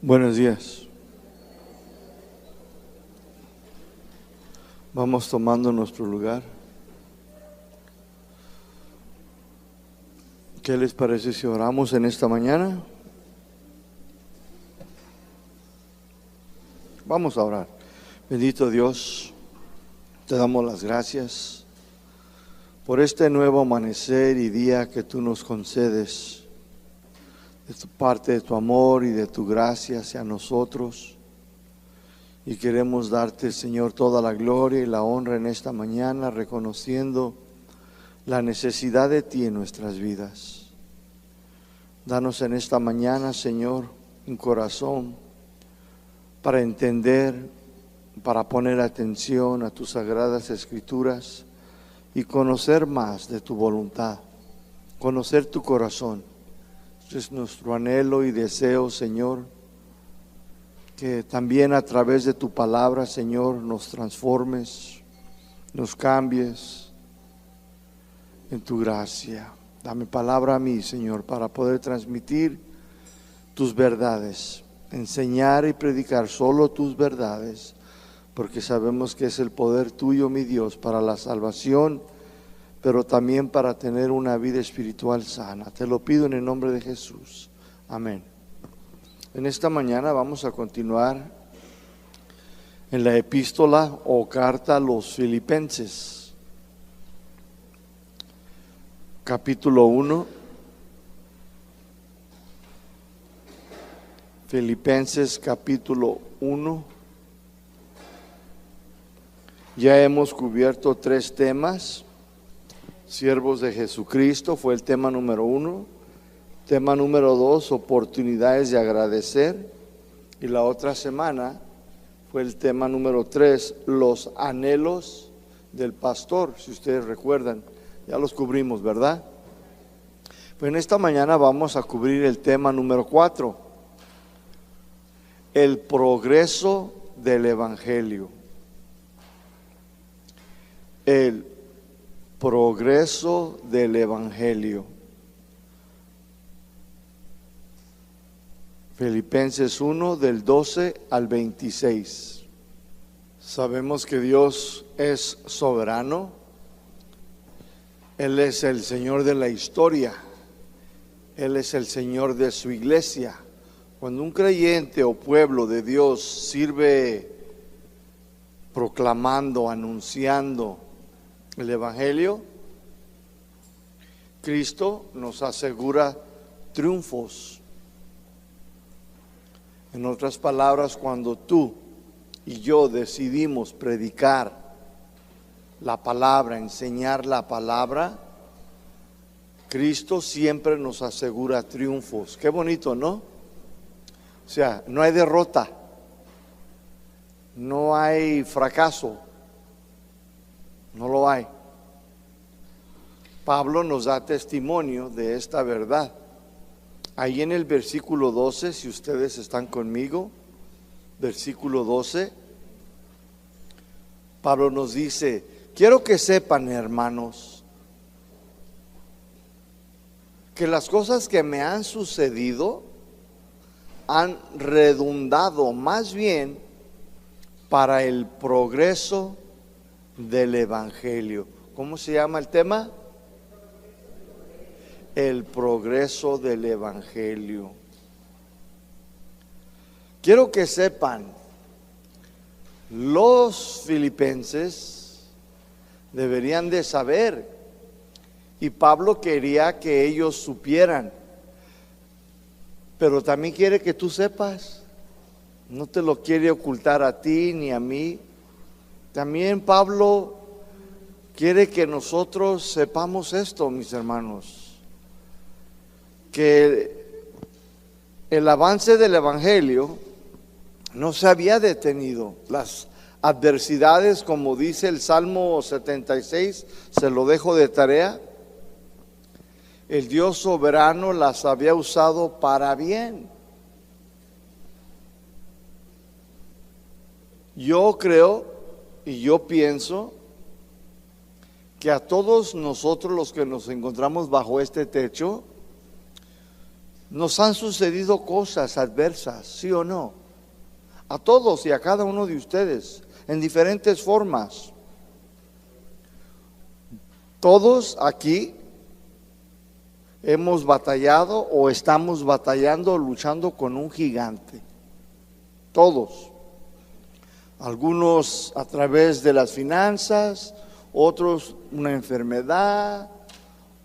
Buenos días. Vamos tomando nuestro lugar. ¿Qué les parece si oramos en esta mañana? Vamos a orar. Bendito Dios, te damos las gracias por este nuevo amanecer y día que tú nos concedes. De tu parte de tu amor y de tu gracia hacia nosotros, y queremos darte, Señor, toda la gloria y la honra en esta mañana, reconociendo la necesidad de ti en nuestras vidas. Danos en esta mañana, Señor, un corazón para entender, para poner atención a tus sagradas escrituras y conocer más de tu voluntad, conocer tu corazón. Es nuestro anhelo y deseo, Señor, que también a través de tu palabra, Señor, nos transformes, nos cambies en tu gracia. Dame palabra a mí, Señor, para poder transmitir tus verdades, enseñar y predicar solo tus verdades, porque sabemos que es el poder tuyo, mi Dios, para la salvación, pero también para tener una vida espiritual sana. Te lo pido en el nombre de Jesús. Amén. En esta mañana vamos a continuar en la epístola o carta a los Filipenses, capítulo 1. Filipenses capítulo 1. Ya hemos cubierto 3 temas. Siervos de Jesucristo fue el tema número 1. Tema número 2, oportunidades de agradecer. Y la otra semana fue el tema número 3, los anhelos del pastor. Si ustedes recuerdan, ya los cubrimos, ¿verdad? Pues en esta mañana vamos a cubrir el tema número 4, el progreso del evangelio. El progreso del evangelio. Filipenses 1 del 12 al 26. Sabemos que Dios es soberano. Él es el Señor de la historia. Él es el Señor de su iglesia. Cuando un creyente o pueblo de Dios sirve proclamando, anunciando el evangelio, Cristo nos asegura triunfos. En otras palabras, cuando tú y yo decidimos predicar la palabra, enseñar la palabra, Cristo siempre nos asegura triunfos. Qué bonito, ¿no? O sea, no hay derrota, no hay fracaso. No lo hay. Pablo nos da testimonio de esta verdad. Ahí en el versículo 12, si ustedes están conmigo, versículo 12, Pablo nos dice: quiero que sepan, hermanos, que las cosas que me han sucedido han redundado más bien para el progreso del evangelio. ¿Cómo se llama el tema? El progreso del evangelio. Quiero que sepan, los filipenses deberían de saber, y Pablo quería que ellos supieran, pero también quiere que tú sepas. No te lo quiere ocultar a ti ni a mí. También Pablo quiere que nosotros sepamos esto, mis hermanos, que el avance del evangelio no se había detenido. Las adversidades, como dice el Salmo 76, se lo dejo de tarea, el Dios soberano las había usado para bien. Yo creo y yo pienso que a todos nosotros los que nos encontramos bajo este techo, Nos han sucedido cosas adversas, ¿sí o no? A todos y a cada uno de ustedes, en diferentes formas. Todos aquí hemos batallado o estamos batallando, luchando con un gigante. Todos. Algunos a través de las finanzas, otros una enfermedad,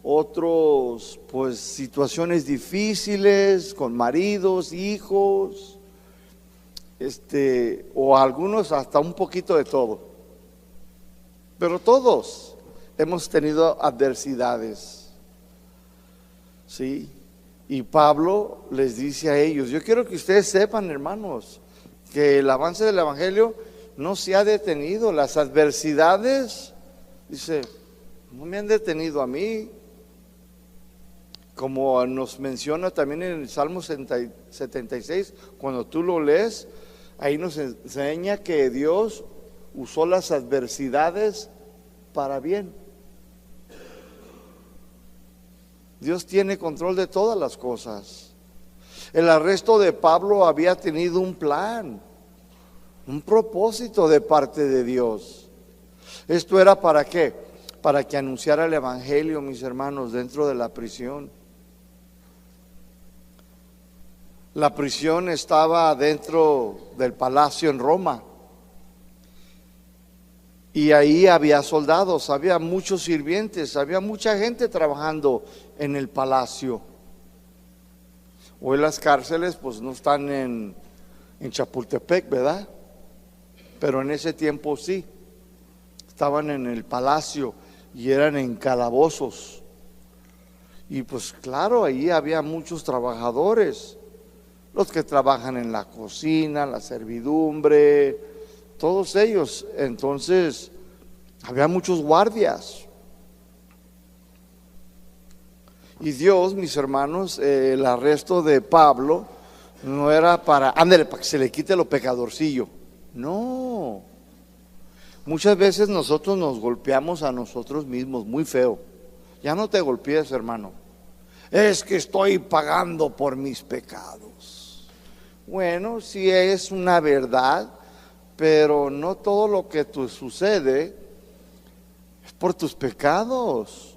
otros pues situaciones difíciles con maridos, hijos, o algunos hasta un poquito de todo. Pero todos hemos tenido adversidades, ¿sí? Y Pablo les dice a ellos, yo quiero que ustedes sepan, hermanos, que el avance del evangelio no se ha detenido. Las adversidades, dice, no me han detenido a mí. Como nos menciona también en el Salmo 76, cuando tú lo lees, ahí nos enseña que Dios usó las adversidades para bien. Dios tiene control de todas las cosas. El arresto de Pablo había tenido un plan, un propósito de parte de Dios. ¿Esto era para qué? Para que anunciara el evangelio, mis hermanos, dentro de la prisión. La prisión estaba dentro del palacio en Roma. Y ahí había soldados, había muchos sirvientes, había mucha gente trabajando en el palacio. Hoy las cárceles pues no están en Chapultepec, ¿verdad? Pero en ese tiempo sí. Estaban en el palacio y eran en calabozos. Y pues claro, ahí había muchos trabajadores. Los que trabajan en la cocina, la servidumbre, todos ellos. Entonces, había muchos guardias. Y Dios, mis hermanos, el arresto de Pablo no era para que se le quite lo pecadorcillo. No. Muchas veces nosotros nos golpeamos a nosotros mismos muy feo. Ya no te golpees, hermano. Es que estoy pagando por mis pecados. Bueno, sí es una verdad, pero no todo lo que te sucede es por tus pecados.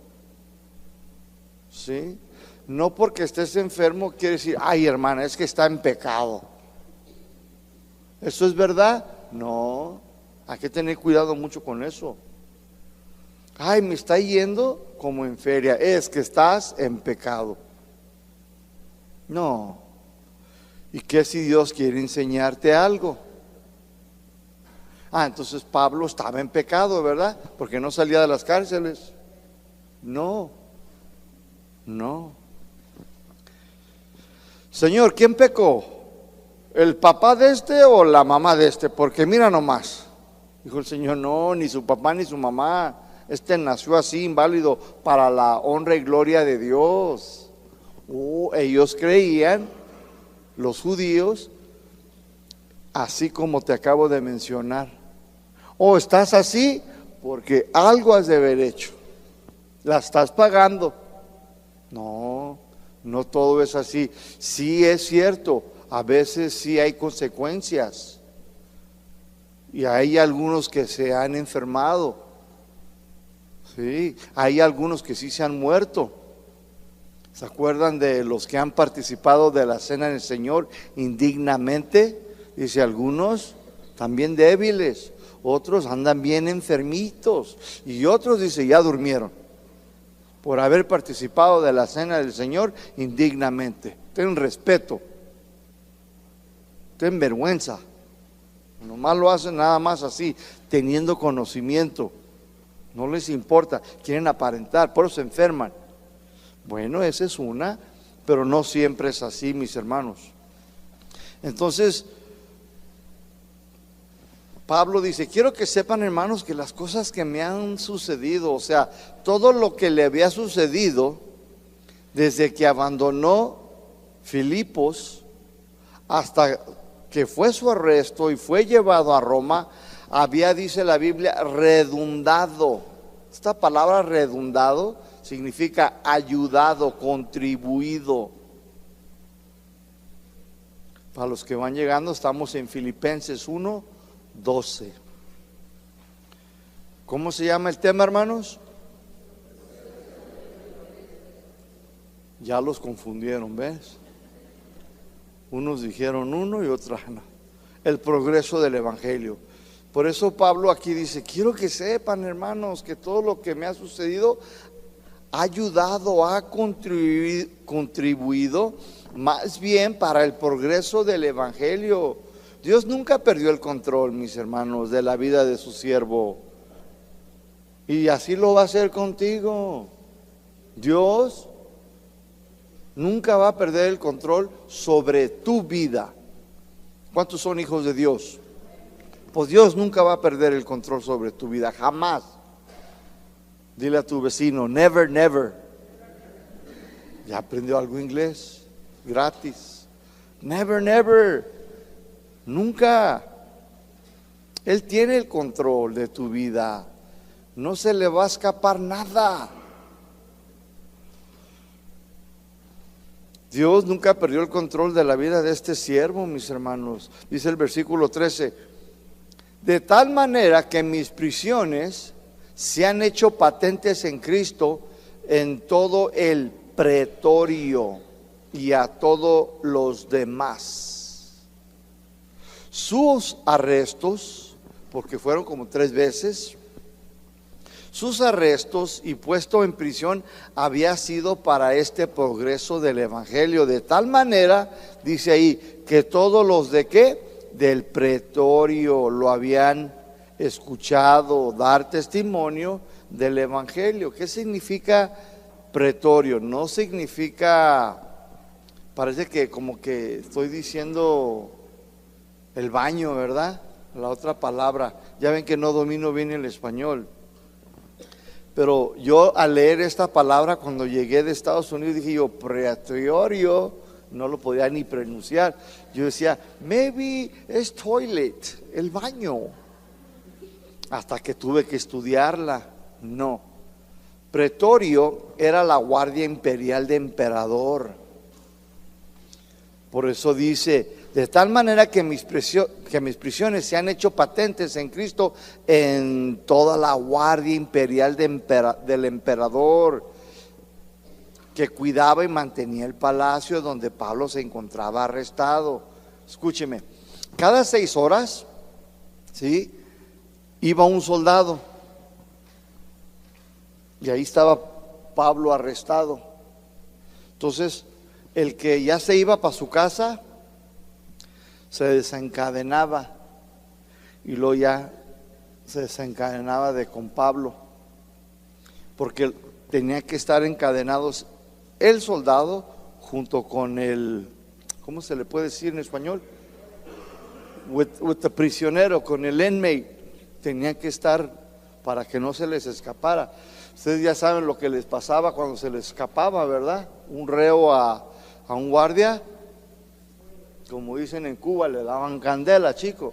¿Sí? No porque estés enfermo quiere decir, ay hermana, es que está en pecado. ¿Eso es verdad? No, hay que tener cuidado mucho con eso. Ay, me está yendo como en feria, es que estás en pecado. No. ¿Y qué si Dios quiere enseñarte algo? Entonces Pablo estaba en pecado, ¿verdad? Porque no salía de las cárceles. No. Señor, ¿quién pecó? ¿El papá de este o la mamá de este? Porque mira nomás. Dijo el Señor, no, ni su papá ni su mamá. Este nació así, inválido, para la honra y gloria de Dios. Ellos creían, los judíos, así como te acabo de mencionar. Estás así porque algo has de haber hecho. La estás pagando. No todo es así. Sí es cierto, a veces sí hay consecuencias. Y hay algunos que se han enfermado. Sí, hay algunos que sí se han muerto. ¿Se acuerdan de los que han participado de la cena del Señor indignamente? Dice, algunos también débiles, otros andan bien enfermitos y otros, dice, ya durmieron por haber participado de la cena del Señor indignamente. Ten respeto, ten vergüenza. Nomás lo hacen nada más así, teniendo conocimiento. No les importa, quieren aparentar, por eso se enferman. Bueno, esa es una, pero no siempre es así, mis hermanos. Entonces, Pablo dice, quiero que sepan, hermanos, que las cosas que me han sucedido, o sea, todo lo que le había sucedido desde que abandonó Filipos hasta que fue su arresto y fue llevado a Roma, había, dice la Biblia, redundado. Esta palabra redundado significa ayudado, contribuido. Para los que van llegando, estamos en Filipenses 1:12. ¿Cómo se llama el tema, hermanos? Ya los confundieron, ¿ves? Unos dijeron uno y otros no. El progreso del Evangelio. Por eso Pablo aquí dice: quiero que sepan, hermanos, que todo lo que me ha sucedido ha ayudado, ha contribuido más bien para el progreso del Evangelio. Dios nunca perdió el control, mis hermanos, de la vida de su siervo. Y así lo va a hacer contigo. Dios nunca va a perder el control sobre tu vida. ¿Cuántos son hijos de Dios? Pues Dios nunca va a perder el control sobre tu vida, jamás. Dile a tu vecino: never, never. ¿Ya aprendió algo inglés? Gratis. Never, never. Nunca. Él tiene el control de tu vida. No se le va a escapar nada. Dios nunca perdió el control de la vida de este siervo, mis hermanos. Dice el versículo 13: de tal manera que mis prisiones se han hecho patentes en Cristo en todo el pretorio y a todos los demás. Sus arrestos, porque fueron como 3 veces, sus arrestos y puesto en prisión había sido para este progreso del Evangelio. De tal manera, dice ahí, que todos los de ¿qué? Del pretorio lo habían escuchado dar testimonio del Evangelio. ¿Qué significa pretorio? No significa, parece que como que estoy diciendo el baño, ¿verdad? La otra palabra. Ya ven que no domino bien el español. Pero yo al leer esta palabra cuando llegué de Estados Unidos dije yo: pretorio, no lo podía ni pronunciar. Yo decía: maybe es toilet, el baño. Hasta que tuve que estudiarla. No. Pretorio era la guardia imperial de emperador. Por eso dice: de tal manera que mis prisiones se han hecho patentes en Cristo en toda la guardia imperial del emperador, que cuidaba y mantenía el palacio donde Pablo se encontraba arrestado. Escúcheme, cada 6 horas, ¿sí?, iba un soldado y ahí estaba Pablo arrestado. Entonces, el que ya se iba para su casa se desencadenaba y luego ya se desencadenaba con Pablo, porque tenía que estar encadenados el soldado junto con el, ¿cómo se le puede decir en español? With the prisionero, con el inmate. Tenían que estar para que no se les escapara. Ustedes ya saben lo que les pasaba cuando se les escapaba, ¿verdad? Un reo a un guardia, como dicen en Cuba, le daban candela, chico.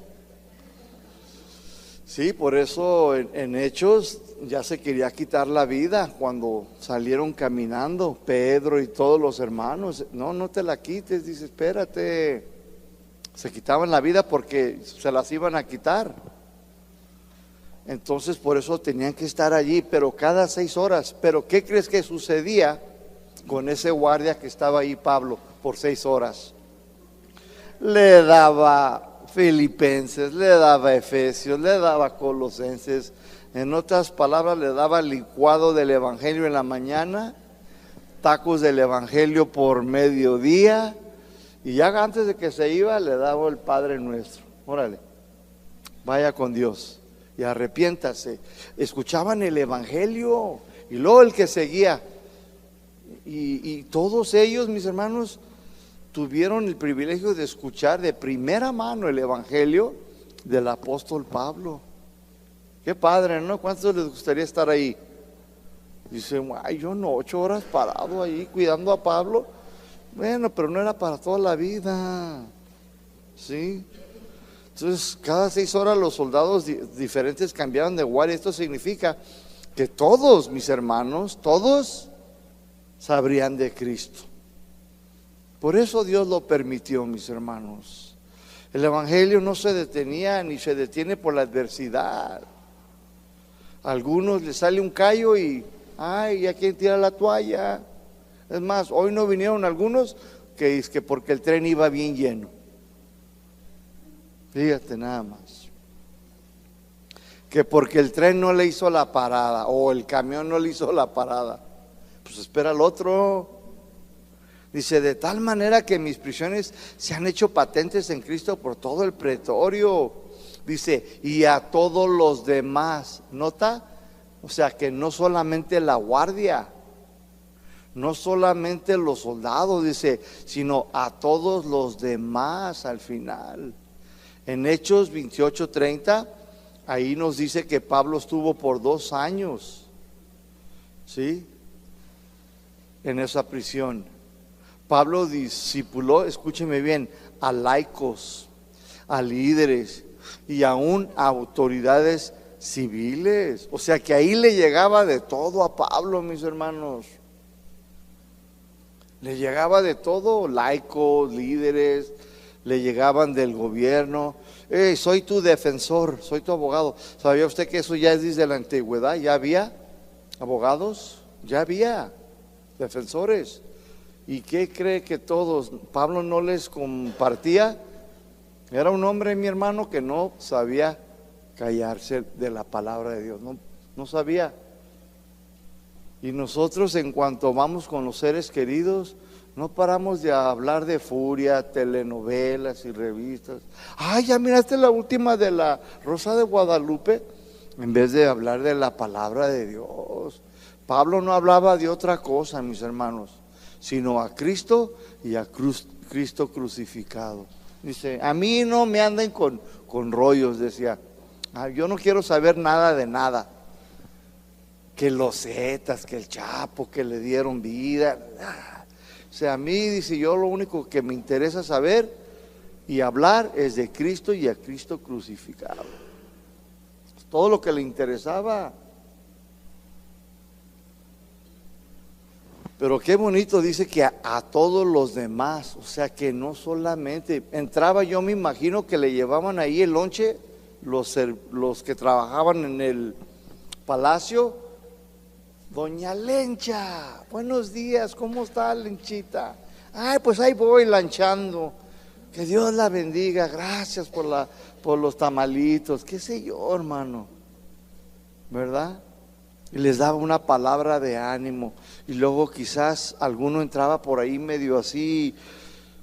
Sí, por eso en Hechos ya se quería quitar la vida cuando salieron caminando Pedro y todos los hermanos. No, no te la quites, dice, espérate. Se quitaban la vida porque se las iban a quitar. Entonces por eso tenían que estar allí, pero cada 6 horas. Pero ¿qué crees que sucedía con ese guardia que estaba ahí, Pablo, por 6 horas? Le daba Filipenses, le daba Efesios, le daba Colosenses. En otras palabras, le daba licuado del Evangelio en la mañana, tacos del Evangelio por mediodía, y ya antes de que se iba le daba el Padre Nuestro. Órale, vaya con Dios y arrepiéntase. Escuchaban el Evangelio y luego el que seguía. Y todos ellos, mis hermanos, tuvieron el privilegio de escuchar de primera mano el Evangelio del apóstol Pablo. Qué padre, ¿no? ¿Cuántos les gustaría estar ahí? Dicen, ay, yo no, 8 horas parado ahí cuidando a Pablo. Bueno, pero no era para toda la vida, ¿sí? Entonces, cada 6 horas los soldados diferentes cambiaban de guardia. Esto significa que todos, mis hermanos, todos sabrían de Cristo. Por eso Dios lo permitió, mis hermanos. El evangelio no se detenía ni se detiene por la adversidad. A algunos les sale un callo y ay, ¿a quién tira la toalla? Es más, hoy no vinieron algunos que es que porque el tren iba bien lleno. Fíjate nada más. Que porque el tren no le hizo la parada o el camión no le hizo la parada. Pues espera al otro. Dice, de tal manera que mis prisiones se han hecho patentes en Cristo por todo el pretorio. Dice, y a todos los demás. ¿Nota? O sea que no solamente la guardia, no solamente los soldados, dice, sino a todos los demás al final. En Hechos 28:30, ahí nos dice que Pablo estuvo por 2 años, ¿sí? En esa prisión. Pablo discipuló, escúcheme bien, a laicos, a líderes y aún a autoridades civiles. O sea que ahí le llegaba de todo a Pablo, mis hermanos. Le llegaba de todo, laicos, líderes, le llegaban del gobierno. Soy tu defensor, soy tu abogado. ¿Sabía usted que eso ya es desde la antigüedad? ¿Ya había abogados? Ya había defensores. ¿Y qué cree que todos? Pablo no les compartía. Era un hombre, mi hermano, que no sabía callarse de la palabra de Dios. No sabía. Y nosotros, en cuanto vamos con los seres queridos, no paramos de hablar de furia, telenovelas y revistas. Ay, ya miraste la última de la Rosa de Guadalupe, en vez de hablar de la palabra de Dios. Pablo no hablaba de otra cosa, mis hermanos, sino a Cristo y a Cristo crucificado. Dice, a mí no me anden con rollos, decía. Yo no quiero saber nada de nada. Que los Zetas, que el Chapo, que le dieron vida. O sea, a mí, dice, yo lo único que me interesa saber y hablar es de Cristo y a Cristo crucificado. Todo lo que le interesaba. Pero qué bonito dice que a todos los demás, o sea que no solamente, entraba, yo me imagino que le llevaban ahí el lonche, los que trabajaban en el palacio. Doña Lencha, buenos días, ¿cómo está Lenchita? Ay, pues ahí voy lanchando, que Dios la bendiga, gracias por los tamalitos, qué sé yo, hermano, ¿verdad? Y les daba una palabra de ánimo. Y luego quizás alguno entraba por ahí medio así,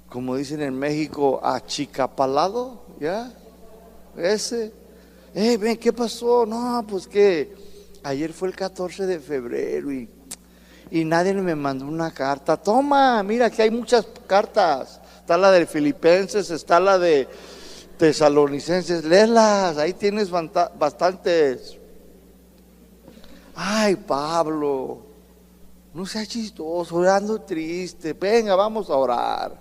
como dicen en México, achicapalado, ¿ya? Ese, ven, ¿qué pasó? No, pues que ayer fue el 14 de febrero y nadie me mandó una carta. Toma, mira que hay muchas cartas. Está la de Filipenses, está la de Tesalonicenses, léelas, ahí tienes bastantes. Ay, Pablo, no seas chistoso, orando triste. Venga, vamos a orar.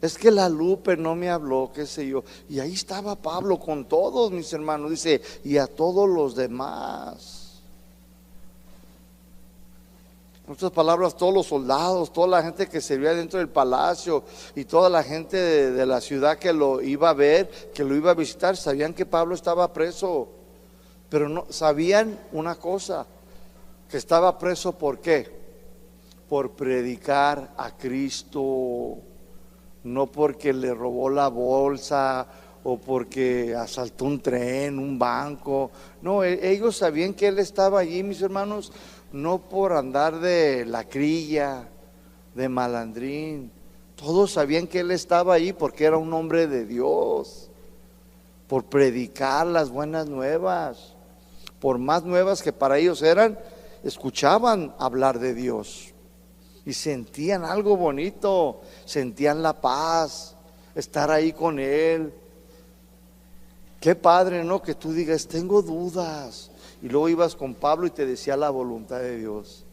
Es que la Lupe no me habló, qué sé yo. Y ahí estaba Pablo con todos, mis hermanos. Dice, y a todos los demás. En otras palabras, todos los soldados, toda la gente que servía dentro del palacio y toda la gente de la ciudad que lo iba a ver, que lo iba a visitar, sabían que Pablo estaba preso. Pero no sabían una cosa, que estaba preso ¿por qué? Por predicar a Cristo, no porque le robó la bolsa o porque asaltó un tren, un banco. No, ellos sabían que él estaba allí, mis hermanos, no por andar de lacrilla, de malandrín. Todos sabían que él estaba ahí porque era un hombre de Dios, por predicar las buenas nuevas. Por más nuevas que para ellos eran, escuchaban hablar de Dios y sentían algo bonito, sentían la paz, estar ahí con Él. Qué padre, ¿no? Que tú digas, tengo dudas. Y luego ibas con Pablo y te decía la voluntad de Dios.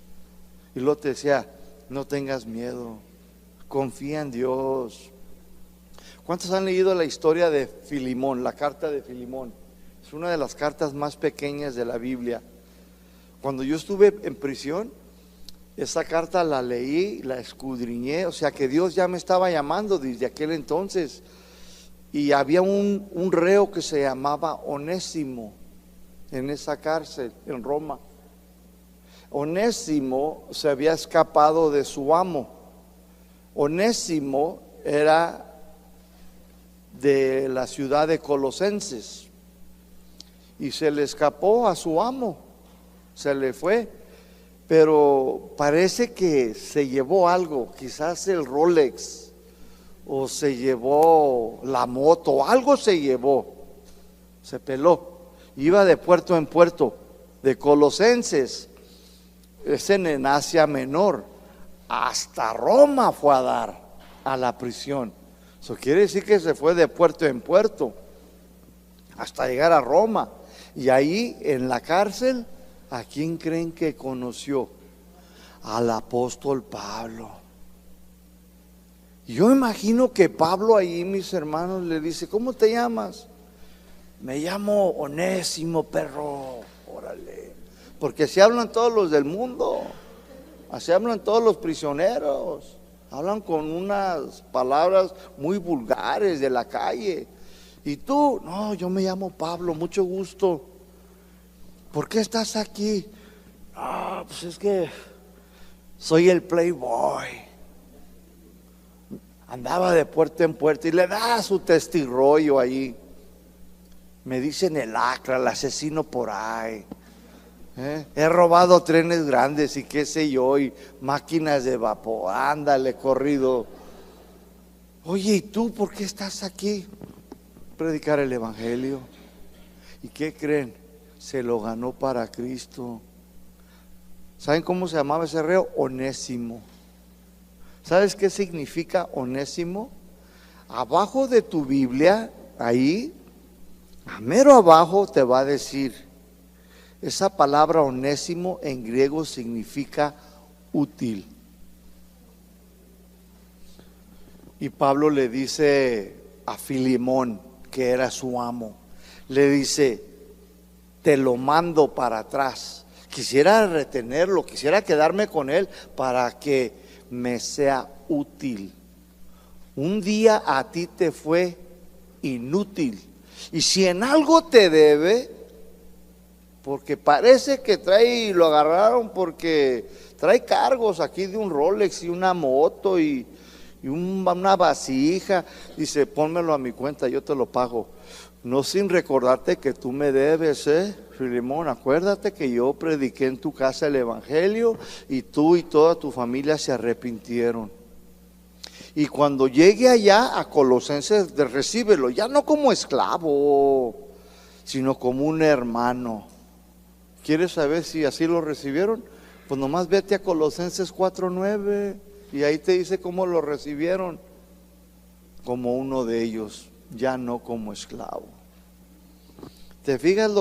Y luego te decía, no tengas miedo, confía en Dios. ¿Cuántos han leído la historia de Filimón, la carta de Filimón? Es una de las cartas más pequeñas de la Biblia. Cuando yo estuve en prisión, Esa carta la leí, la escudriñé, o sea que Dios ya me estaba llamando desde aquel entonces. Y había un reo que se llamaba Onésimo en esa cárcel en Roma. Onésimo se había escapado de su amo. Onésimo era de la ciudad de Colosenses y se le escapó a su amo, se le fue, pero parece que se llevó algo, quizás el Rolex, o se llevó la moto, algo se llevó, se peló, iba de puerto en puerto, de Colosenses, es en Asia Menor, hasta Roma fue a dar a la prisión. Eso quiere decir que se fue de puerto en puerto hasta llegar a Roma. Y ahí en la cárcel, ¿a quién creen que conoció? Al apóstol Pablo. Yo imagino que Pablo ahí, mis hermanos, le dice: ¿cómo te llamas? Me llamo Onésimo, perro. Órale. Porque así hablan todos los del mundo, así hablan todos los prisioneros. Hablan con unas palabras muy vulgares de la calle. Y tú, no, yo me llamo Pablo, mucho gusto. ¿Por qué estás aquí? Ah, pues es que soy el playboy. Andaba de puerta en puerta y le da su testirollo ahí. Me dicen el lacra, el asesino por ahí. He robado trenes grandes y qué sé yo, y máquinas de vapor. Ándale, corrido. Oye, ¿y tú por qué estás aquí? Predicar el evangelio. ¿Y qué creen? Se lo ganó para Cristo. ¿Saben cómo se llamaba ese reo? Onésimo. ¿Sabes qué significa Onésimo? Abajo de tu Biblia, ahí, a mero abajo te va a decir. Esa palabra Onésimo en griego significa útil. Y Pablo le dice a Filemón, que era su amo, le dice: te lo mando para atrás. Quisiera retenerlo, quisiera quedarme con él para que me sea útil. Un día a ti te fue inútil. Y si en algo te debe, porque parece que trae, lo agarraron porque trae cargos aquí de un Rolex y una moto y una vasija. Dice: pónmelo a mi cuenta, yo te lo pago. No sin recordarte que tú me debes, Filemón. Acuérdate que yo prediqué en tu casa el evangelio y tú y toda tu familia se arrepintieron. Y cuando llegue allá a Colosenses, recíbelo, ya no como esclavo, sino como un hermano. ¿Quieres saber si así lo recibieron? Pues nomás vete a Colosenses 4:9 y ahí te dice cómo lo recibieron. Como uno de ellos, ya no como esclavo. ¿Te fijas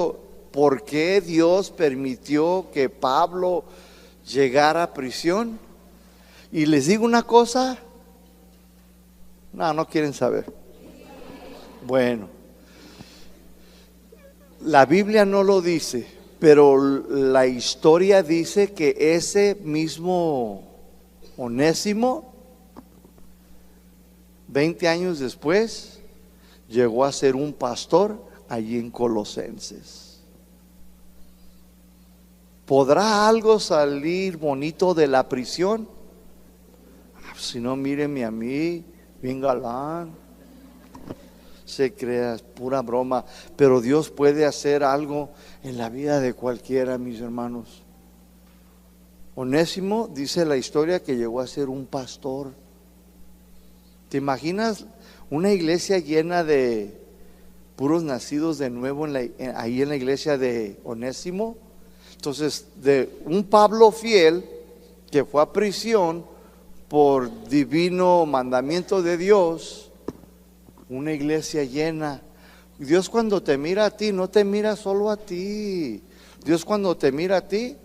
por qué Dios permitió que Pablo llegara a prisión? Y les digo una cosa, no quieren saber. Bueno, la Biblia no lo dice, pero la historia dice que ese mismo Onésimo, 20 años después, llegó a ser un pastor allí en Colosenses. ¿Podrá algo salir bonito de la prisión? Si no, míreme a mí, bien galán. Se crea, es pura broma, pero Dios puede hacer algo en la vida de cualquiera, mis hermanos. Onésimo, dice la historia, que llegó a ser un pastor. ¿Te imaginas una iglesia llena de puros nacidos de nuevo ahí en la iglesia de Onésimo? Entonces, de un Pablo fiel que fue a prisión por divino mandamiento de Dios, una iglesia llena. Dios cuando te mira a ti, no te mira solo a ti. Dios cuando te mira a ti,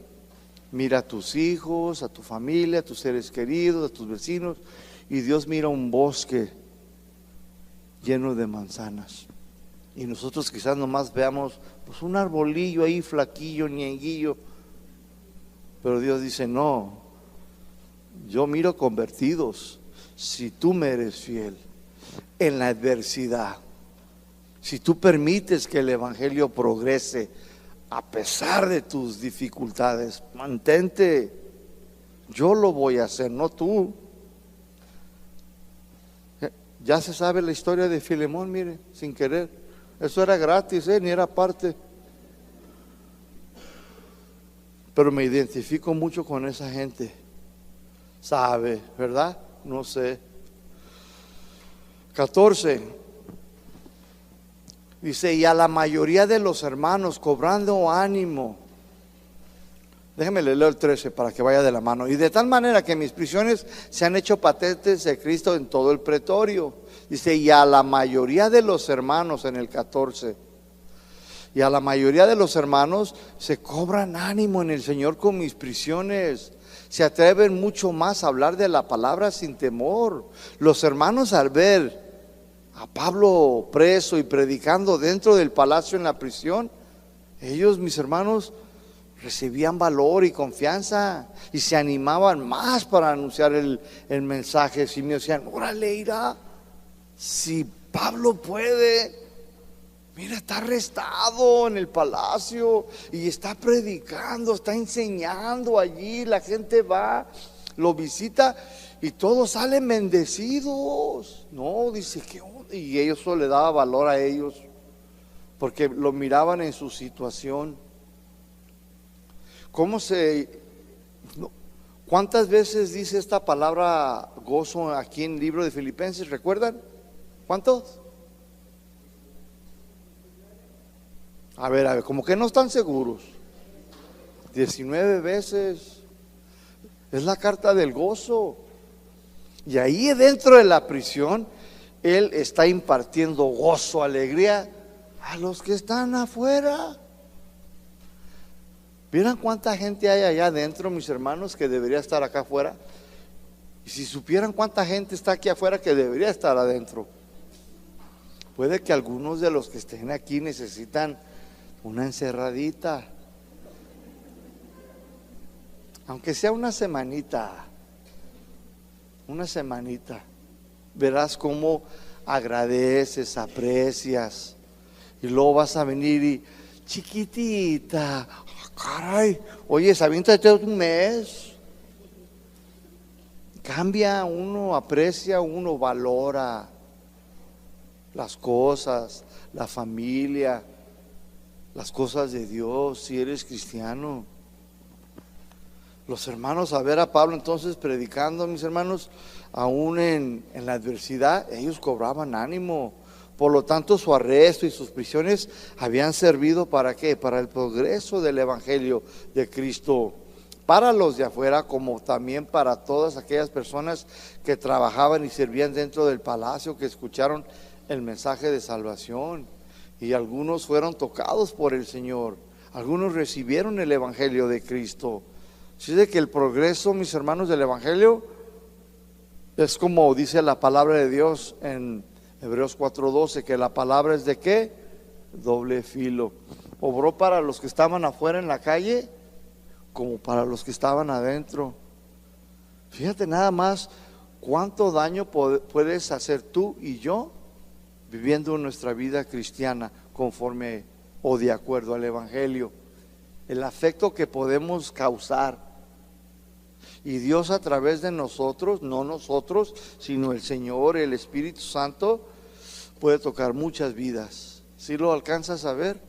mira a tus hijos, a tu familia, a tus seres queridos, a tus vecinos. Y Dios mira un bosque lleno de manzanas. Y nosotros quizás nomás veamos pues un arbolillo ahí flaquillo, ñenguillo. Pero Dios dice: no, Yo miro convertidos. Si tú me eres fiel en la adversidad, si tú permites que el evangelio progrese a pesar de tus dificultades, mantente. Yo lo voy a hacer, no tú. Ya se sabe la historia de Filemón, mire, sin querer. Eso era gratis, ni era parte. Pero me identifico mucho con esa gente. Sabe, ¿verdad? No sé. 14. Dice, y a la mayoría de los hermanos cobrando ánimo. Déjeme leer el 13 para que vaya de la mano. Y de tal manera que mis prisiones se han hecho patentes de Cristo en todo el pretorio. Dice, y a la mayoría de los hermanos en el 14. Y a la mayoría de los hermanos se cobran ánimo en el Señor con mis prisiones. Se atreven mucho más a hablar de la palabra sin temor. Los hermanos, al ver a Pablo preso y predicando dentro del palacio en la prisión, ellos, mis hermanos, recibían valor y confianza y se animaban más para anunciar el mensaje. Si me decían, órale, irá, si Pablo puede, mira, está arrestado en el palacio y está predicando, está enseñando allí, la gente va, lo visita y todos salen bendecidos. No, dice que, y eso le daba valor a ellos porque lo miraban en su situación. ¿Cuántas veces dice esta palabra gozo aquí en el libro de Filipenses? ¿Recuerdan? ¿Cuántos? A ver, como que no están seguros. 19 veces. Es la carta del gozo. Y ahí dentro de la prisión, Él está impartiendo gozo, alegría a los que están afuera. ¿Vieran cuánta gente hay allá adentro, mis hermanos, que debería estar acá afuera? Y si supieran cuánta gente está aquí afuera que debería estar adentro. Puede que algunos de los que estén aquí necesitan una encerradita, aunque sea una semanita. Verás cómo agradeces, aprecias, y luego vas a venir y chiquitita, caray, oye, aviéntate un mes. Cambia uno, aprecia uno, valora las cosas, la familia, las cosas de Dios, si eres cristiano. Los hermanos, a ver a Pablo entonces predicando, mis hermanos, aún en la adversidad, ellos cobraban ánimo. Por lo tanto, su arresto y sus prisiones habían servido ¿para qué? Para el progreso del evangelio de Cristo, para los de afuera, como también para todas aquellas personas que trabajaban y servían dentro del palacio, que escucharon el mensaje de salvación. Y algunos fueron tocados por el Señor, algunos recibieron el evangelio de Cristo. Así de que el progreso, mis hermanos, del evangelio es como dice la palabra de Dios en Hebreos 4:12, que la palabra es de ¿qué? Doble filo. Obró para los que estaban afuera en la calle como para los que estaban adentro. Fíjate nada más cuánto daño puedes hacer tú y yo viviendo nuestra vida cristiana conforme o de acuerdo al evangelio. El afecto que podemos causar. Y Dios a través de nosotros, no nosotros, sino el Señor, el Espíritu Santo, puede tocar muchas vidas. ¿Sí lo alcanzas a ver?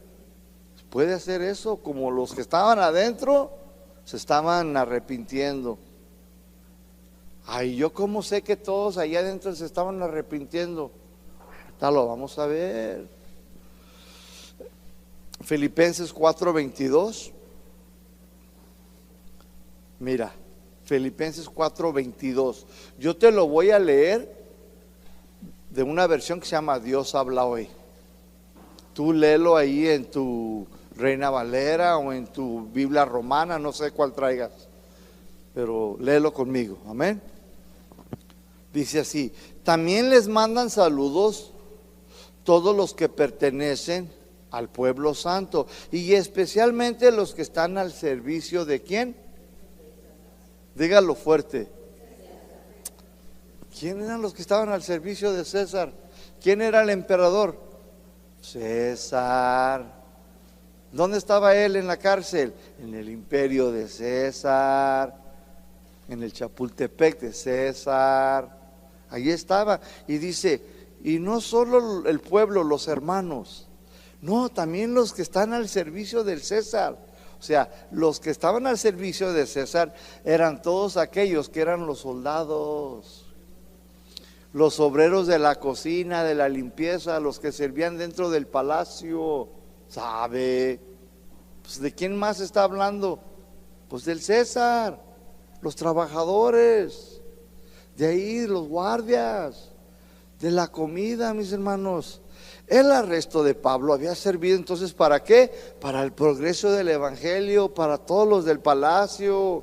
Puede hacer eso, como los que estaban adentro se estaban arrepintiendo. Ay, yo cómo sé que todos allá adentro se estaban arrepintiendo. Ahorita lo vamos a ver. Filipenses 4:22. Mira, Filipenses 4:22. Yo te lo voy a leer de una versión que se llama Dios habla hoy. Tú léelo ahí en tu Reina Valera o en tu Biblia romana, no sé cuál traigas, pero léelo conmigo, amén. Dice así: también les mandan saludos todos los que pertenecen al pueblo santo, y especialmente los que están al servicio de ¿quién? Dígalo fuerte. ¿Quién eran los que estaban al servicio de César? ¿Quién era el emperador? César. ¿Dónde estaba él en la cárcel? En el imperio de César, en el Chapultepec de César. Allí estaba. Y dice, y no solo el pueblo, los hermanos, no, también los que están al servicio del César. O sea, los que estaban al servicio de César eran todos aquellos que eran los soldados, los obreros de la cocina, de la limpieza, los que servían dentro del palacio. ¿Sabe? Pues ¿de quién más está hablando? Pues del César, los trabajadores, de ahí los guardias, de la comida, mis hermanos. El arresto de Pablo había servido entonces ¿para qué? Para el progreso del evangelio, para todos los del palacio,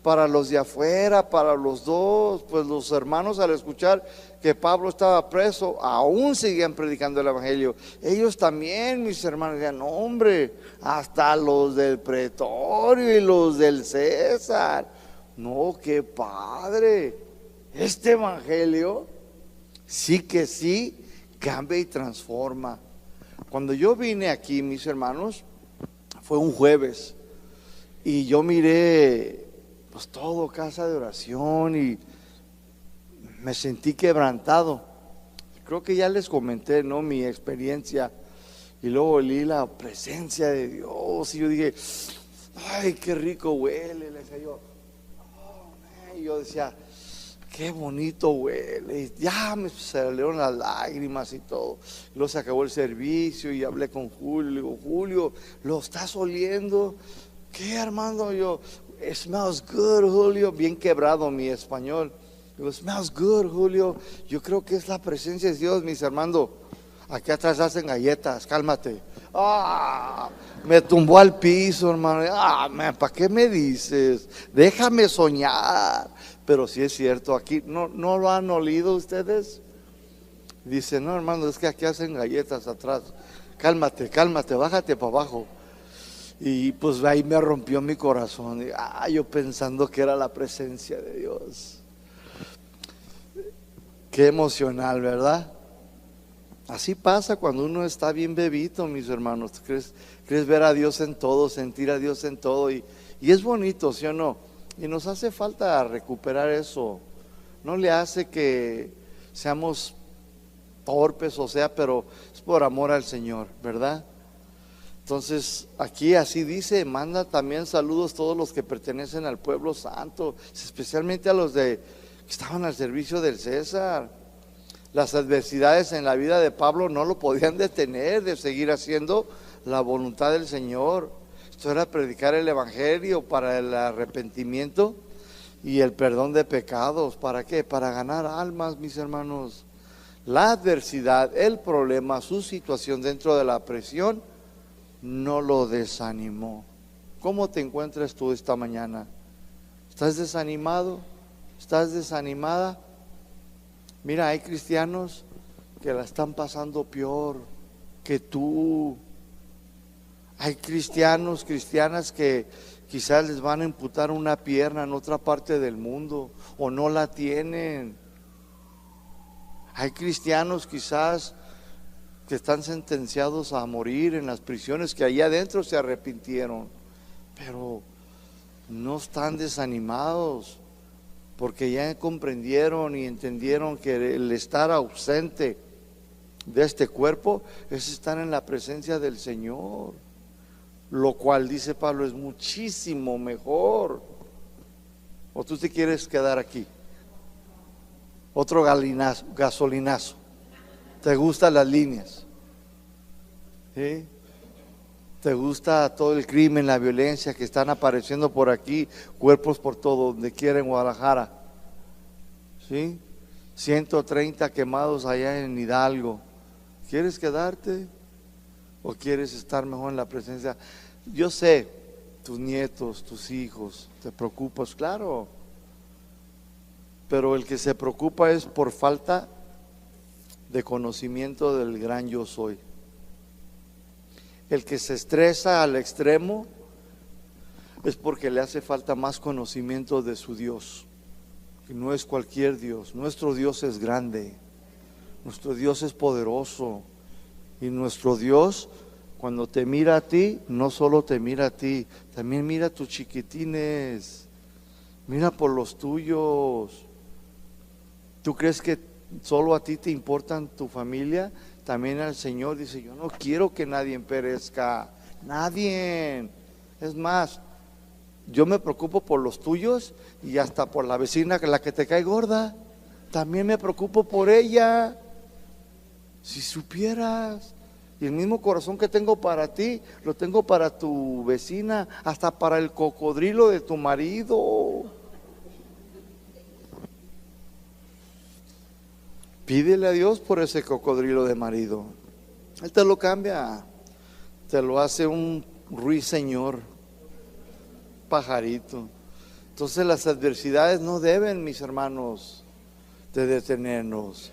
para los de afuera, para los dos. Pues los hermanos, al escuchar que Pablo estaba preso, aún seguían predicando el evangelio. Ellos también, mis hermanos, decían, no, hombre, hasta los del pretorio y los del César. No, qué padre. Este evangelio sí que sí cambia y transforma. Cuando yo vine aquí, mis hermanos, fue un jueves y yo miré pues todo casa de oración y me sentí quebrantado. Creo que ya les comenté, ¿no?, mi experiencia, y luego olí la presencia de Dios y yo dije, ay, qué rico huele. Le decía yo, oh, y yo decía, qué bonito huele. Y ya me salieron las lágrimas y todo. Luego se acabó el servicio y hablé con Julio. Le digo, Julio, ¿lo estás oliendo? ¿Qué, Armando? Yo, it smells good, Julio. Bien quebrado mi español. Digo, smells good, Julio. Yo creo que es la presencia de Dios, mis hermanos. Aquí atrás hacen galletas, cálmate. Me tumbó al piso, hermano. ¿Para qué me dices? Déjame soñar. Pero sí es cierto, aquí no lo han olido ustedes. Dice, no, hermano, es que aquí hacen galletas atrás. Cálmate, bájate para abajo. Y pues ahí me rompió mi corazón. Yo pensando que era la presencia de Dios. Qué emocional, ¿verdad? Así pasa cuando uno está bien bebito, mis hermanos. Crees ver a Dios en todo, sentir a Dios en todo. Y es bonito, ¿sí o no? Y nos hace falta recuperar eso. No le hace que seamos torpes, o sea, pero es por amor al Señor, ¿verdad? Entonces, aquí así dice, manda también saludos a todos los que pertenecen al pueblo santo, especialmente a los que estaban al servicio del César. Las adversidades en la vida de Pablo no lo podían detener de seguir haciendo la voluntad del Señor. Esto era predicar el evangelio para el arrepentimiento y el perdón de pecados. ¿Para qué? Para ganar almas, mis hermanos. La adversidad, el problema, su situación dentro de la prisión no lo desanimó. ¿Cómo te encuentras tú esta mañana? ¿Estás desanimado? ¿Estás desanimada? Mira, hay cristianos que la están pasando peor que tú. Hay cristianas que quizás les van a amputar una pierna en otra parte del mundo o no la tienen. Hay cristianos quizás que están sentenciados a morir en las prisiones, que allá adentro se arrepintieron, pero no están desanimados porque ya comprendieron y entendieron que el estar ausente de este cuerpo es estar en la presencia del Señor, lo cual, dice Pablo, es muchísimo mejor. ¿O tú te quieres quedar aquí? Otro gasolinazo. ¿Te gustan las líneas? ¿Sí? ¿Te gusta todo el crimen, la violencia que están apareciendo por aquí? Cuerpos por todo, donde quiera en Guadalajara. ¿Sí? 130 quemados allá en Hidalgo. ¿Quieres quedarte? ¿O quieres estar mejor en la presencia? Yo sé, tus nietos, tus hijos, te preocupas, claro. Pero el que se preocupa es por falta de conocimiento del gran yo soy. El que se estresa al extremo es porque le hace falta más conocimiento de su Dios. que no es cualquier Dios. Nuestro Dios es grande, nuestro Dios es poderoso, y nuestro Dios, cuando te mira a ti, no solo te mira a ti, también mira a tus chiquitines, mira por los tuyos. ¿Tú crees que solo a ti te importan tu familia? También al Señor dice: yo no quiero que nadie perezca, nadie. Es más, yo me preocupo por los tuyos y hasta por la vecina, la que te cae gorda, también me preocupo por ella. Si supieras, y el mismo corazón que tengo para ti, lo tengo para tu vecina, hasta para el cocodrilo de tu marido. Pídele a Dios por ese cocodrilo de marido. Él te lo cambia, te lo hace un ruiseñor, pajarito. Entonces las adversidades no deben, mis hermanos, de detenernos.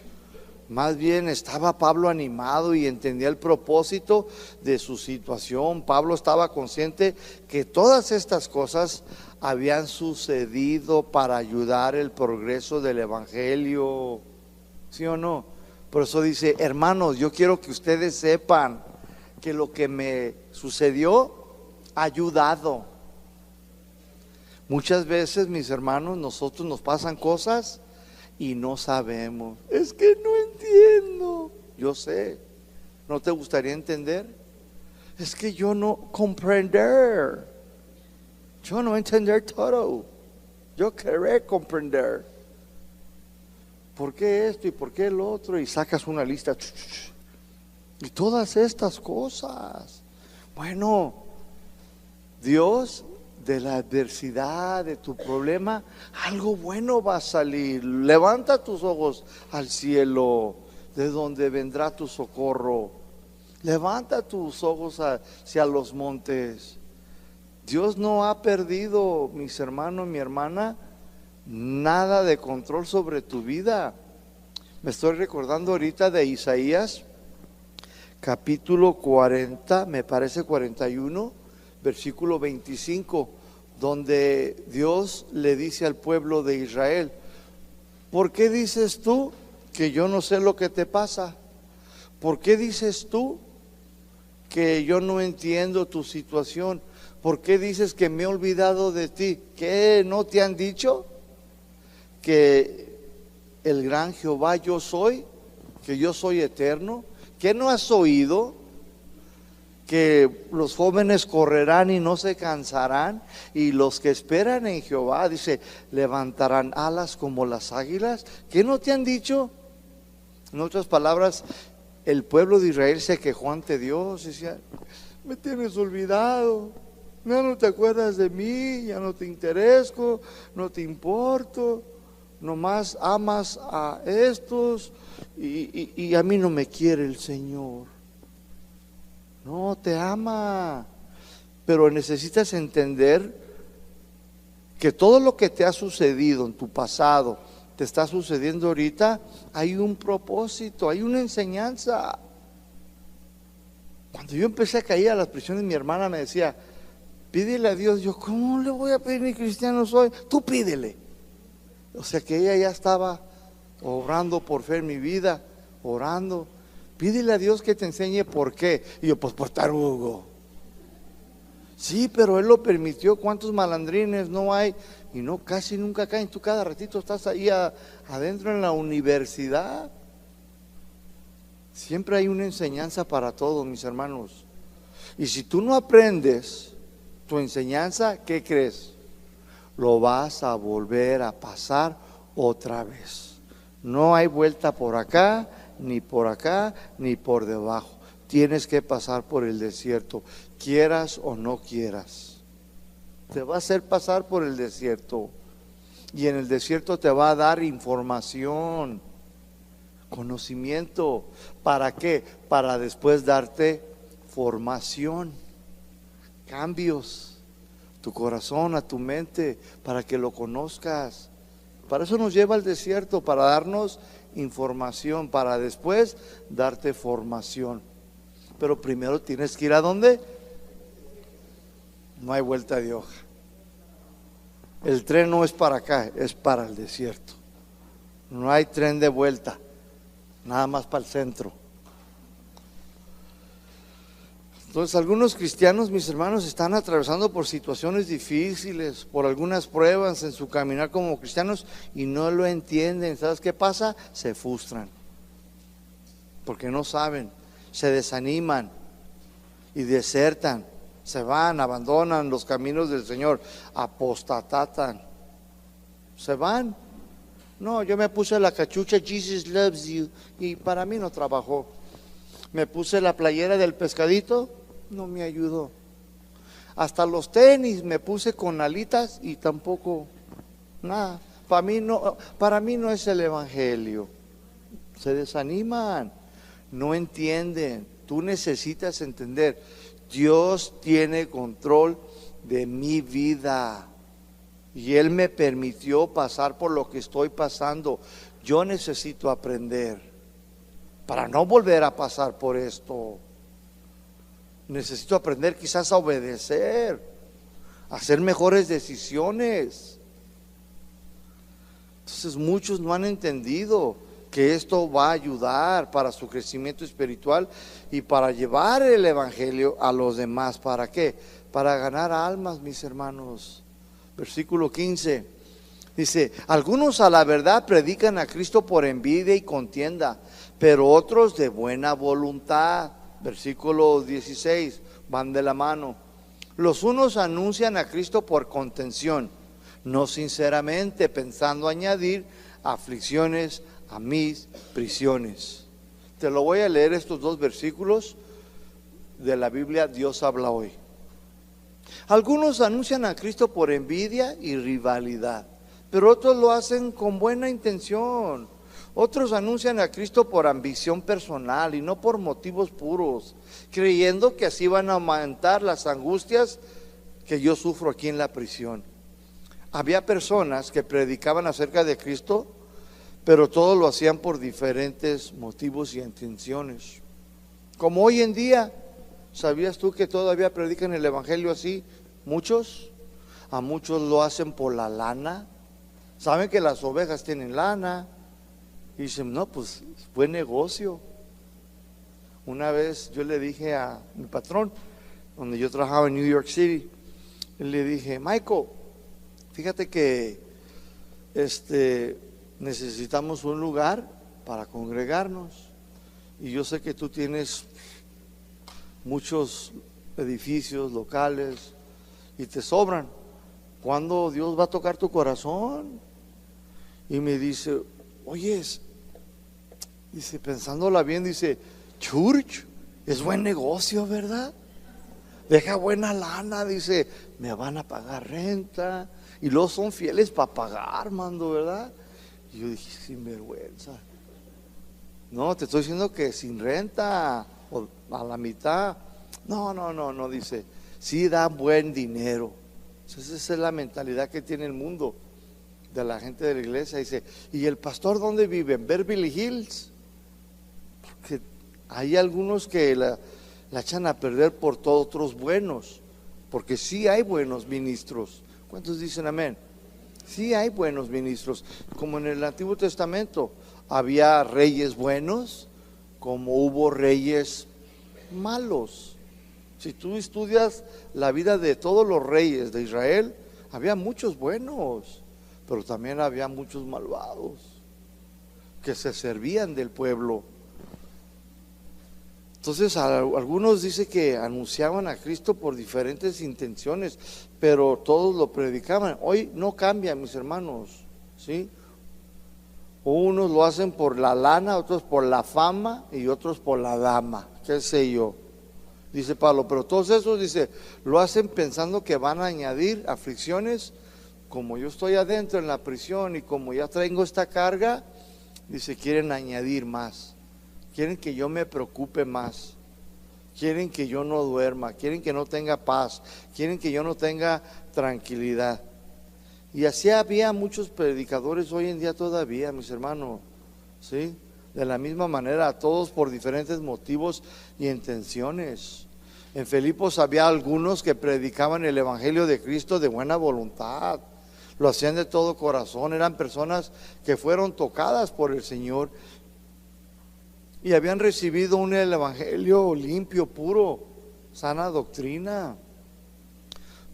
Más bien estaba Pablo animado y entendía el propósito de su situación. Pablo estaba consciente que todas estas cosas habían sucedido para ayudar el progreso del evangelio. ¿Sí o no? Por eso dice: hermanos, yo quiero que ustedes sepan que lo que me sucedió ha ayudado. Muchas veces, mis hermanos, nosotros nos pasan cosas y no sabemos. Es que no entiendo. Yo sé. ¿No te gustaría entender? Es que yo no comprender. Yo no entender todo. Yo querer comprender. ¿Por qué esto y por qué el otro? Y sacas una lista. Y todas estas cosas. Bueno, Dios, de la adversidad, de tu problema, algo bueno va a salir. Levanta tus ojos al cielo, de donde vendrá tu socorro. Levanta tus ojos hacia los montes. Dios no ha perdido, mis hermanos, mi hermana, nada de control sobre tu vida. Me estoy recordando ahorita de Isaías, capítulo 40, me parece 41, versículo 25, donde Dios le dice al pueblo de Israel: ¿por qué dices tú que yo no sé lo que te pasa? ¿Por qué dices tú que yo no entiendo tu situación? ¿Por qué dices que me he olvidado de ti? ¿Qué no te han dicho? Que el gran Jehová yo soy, que yo soy eterno. ¿Qué no has oído? Que los jóvenes correrán y no se cansarán, y los que esperan en Jehová, dice, levantarán alas como las águilas. ¿Qué no te han dicho? En otras palabras, el pueblo de Israel se quejó ante Dios y decía: me tienes olvidado, ya no te acuerdas de mí, ya no te intereso, no te importo, nomás amas a estos y a mí no me quiere el Señor. No, te ama, pero necesitas entender que todo lo que te ha sucedido en tu pasado, te está sucediendo ahorita, hay un propósito, hay una enseñanza. Cuando yo empecé a caer a las prisiones, mi hermana me decía: pídele a Dios. Yo: ¿cómo le voy a pedir? Ni cristiano soy. Tú pídele. O sea que ella ya estaba obrando por fe en mi vida, orando. Pídele a Dios que te enseñe por qué. Y yo: pues por tarugo. Sí, pero Él lo permitió. ¿Cuántos malandrines no hay? Y no, casi nunca caen. Tú cada ratito estás ahí adentro en la universidad. Siempre hay una enseñanza para todos, mis hermanos. Y si tú no aprendes tu enseñanza, ¿qué crees? Lo vas a volver a pasar otra vez. No hay vuelta por acá, ni por debajo. Tienes que pasar por el desierto, quieras o no quieras. Te va a hacer pasar por el desierto. Y en el desierto te va a dar información, conocimiento. ¿Para qué? Para después darte formación, cambios, tu corazón, a tu mente, para que lo conozcas. Para eso nos lleva al desierto, para darnos información, para después darte formación. Pero primero tienes que ir ¿a dónde? No hay vuelta de hoja. El tren no es para acá, es para el desierto. No hay tren de vuelta, nada más para el centro. Entonces algunos cristianos, mis hermanos, están atravesando por situaciones difíciles, por algunas pruebas en su caminar como cristianos y no lo entienden. ¿Sabes qué pasa? Se frustran, porque no saben, se desaniman y desertan, se van, abandonan los caminos del Señor, apostatatan, se van. No, yo me puse la cachucha Jesus loves you y para mí no trabajó. Me puse la playera del pescadito, no me ayudó. Hasta los tenis me puse con alitas y tampoco nada. Para mí no es el evangelio. Se desaniman, no entienden. Tú necesitas entender, Dios tiene control de mi vida y Él me permitió pasar por lo que estoy pasando. Yo necesito aprender para no volver a pasar por esto. Necesito aprender quizás a obedecer, a hacer mejores decisiones. Entonces muchos no han entendido que esto va a ayudar para su crecimiento espiritual y para llevar el evangelio a los demás. ¿Para qué? Para ganar almas, mis hermanos. Versículo 15 dice: algunos a la verdad predican a Cristo por envidia y contienda, pero otros de buena voluntad. Versículo 16, van de la mano. Los unos anuncian a Cristo por contención, no sinceramente, pensando añadir aflicciones a mis prisiones. Te lo voy a leer, estos dos versículos de la Biblia Dios habla hoy. Algunos anuncian a Cristo por envidia y rivalidad, pero otros lo hacen con buena intención. Otros anuncian a Cristo por ambición personal y no por motivos puros, creyendo que así van a aumentar las angustias que yo sufro aquí en la prisión. Había personas que predicaban acerca de Cristo, pero todos lo hacían por diferentes motivos y intenciones. Como hoy en día, ¿sabías tú que todavía predican el evangelio así? Muchos, a muchos lo hacen por la lana. Saben que las ovejas tienen lana y dicen, no, pues buen negocio. Una vez yo le dije a mi patrón, donde yo trabajaba en New York City, le dije, Michael, fíjate que necesitamos un lugar para congregarnos y yo sé que tú tienes muchos edificios locales y te sobran. ¿Cuándo Dios va a tocar tu corazón? Y me dice, oye, dice, pensándola bien, dice, church, es buen negocio, ¿verdad? Deja buena lana, dice, me van a pagar renta y luego son fieles para pagar, mando, ¿verdad? Y yo dije, sin vergüenza. No, te estoy diciendo que sin renta o a la mitad. No, dice, sí da buen dinero. Entonces esa es la mentalidad que tiene el mundo de la gente de la iglesia. Dice, ¿y el pastor dónde vive? ¿En Beverly Hills? Porque hay algunos que la echan a perder por todos otros buenos, porque sí hay buenos ministros. ¿Cuántos dicen amén? Sí hay buenos ministros, como en el Antiguo Testamento había reyes buenos, como hubo reyes malos. Si tú estudias la vida de todos los reyes de Israel, había muchos buenos, pero también había muchos malvados que se servían del pueblo. Entonces algunos dicen que anunciaban a Cristo por diferentes intenciones, pero todos lo predicaban. Hoy no cambia, mis hermanos, ¿sí? Unos lo hacen por la lana, otros por la fama y otros por la dama, qué sé yo. Dice Pablo, pero todos esos, dice, lo hacen pensando que van a añadir aflicciones. Como yo estoy adentro en la prisión y como ya traigo esta carga, dice, quieren añadir más. Quieren que yo me preocupe más, quieren que yo no duerma, quieren que no tenga paz, quieren que yo no tenga tranquilidad. Y así había muchos predicadores hoy en día todavía, mis hermanos, ¿sí? De la misma manera, todos por diferentes motivos y intenciones. En Filipos había algunos que predicaban el evangelio de Cristo de buena voluntad. lo hacían de todo corazón, eran personas que fueron tocadas por el Señor y habían recibido un evangelio limpio, puro, sana doctrina.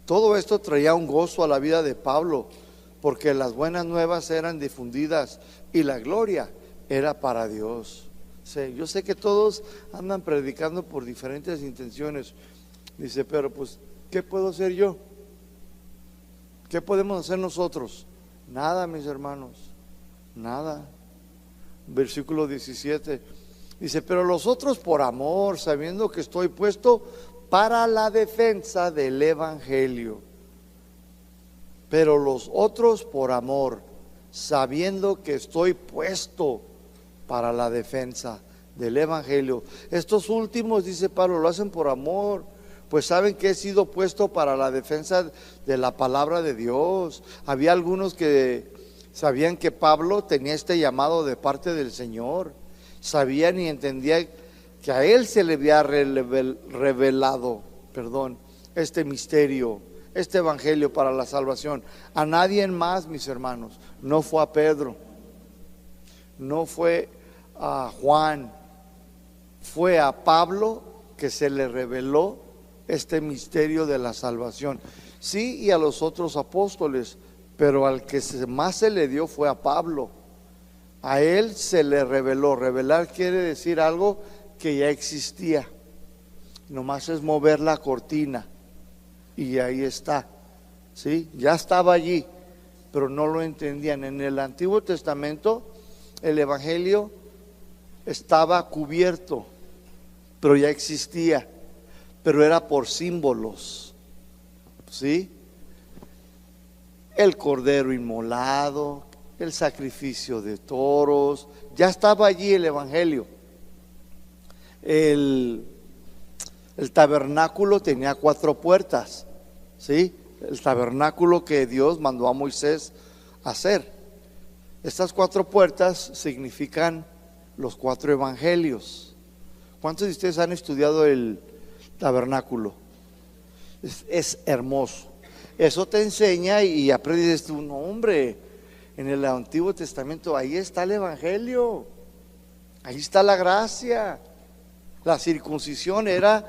Todo esto traía un gozo a la vida de Pablo, porque las buenas nuevas eran difundidas y la gloria era para Dios. Sí, yo sé que todos andan predicando por diferentes intenciones. Dice, pero pues, ¿qué puedo hacer yo? ¿Qué podemos hacer nosotros? Nada, mis hermanos, nada. Versículo 17 dice, pero los otros por amor, sabiendo que estoy puesto para la defensa del evangelio. Pero los otros por amor, sabiendo que estoy puesto para la defensa del evangelio. Estos últimos, dice Pablo, lo hacen por amor, pues saben que he sido puesto para la defensa de la palabra de Dios. Había algunos que sabían que Pablo tenía este llamado de parte del Señor, sabían y entendían que a él se le había revelado, este misterio, este evangelio para la salvación. A nadie más, mis hermanos. No fue a Pedro, no fue a Juan, fue a Pablo que se le reveló este misterio de la salvación. Sí, y a los otros apóstoles, pero al que más se le dio fue a Pablo. A él se le reveló. Revelar quiere decir algo que ya existía, nomás es mover la cortina y ahí está. ¿Sí? Ya estaba allí, pero no lo entendían. En el Antiguo Testamento el evangelio estaba cubierto, pero ya existía, pero era por símbolos. ¿Sí? El cordero inmolado, el sacrificio de toros, ya estaba allí el evangelio. El tabernáculo tenía 4 puertas, ¿sí? El tabernáculo que Dios mandó a Moisés hacer. Estas 4 puertas significan los 4 evangelios. ¿Cuántos de ustedes han estudiado el tabernáculo? Es hermoso. Eso te enseña y aprendes tu nombre. En el Antiguo Testamento ahí está el evangelio, ahí está la gracia. La circuncisión era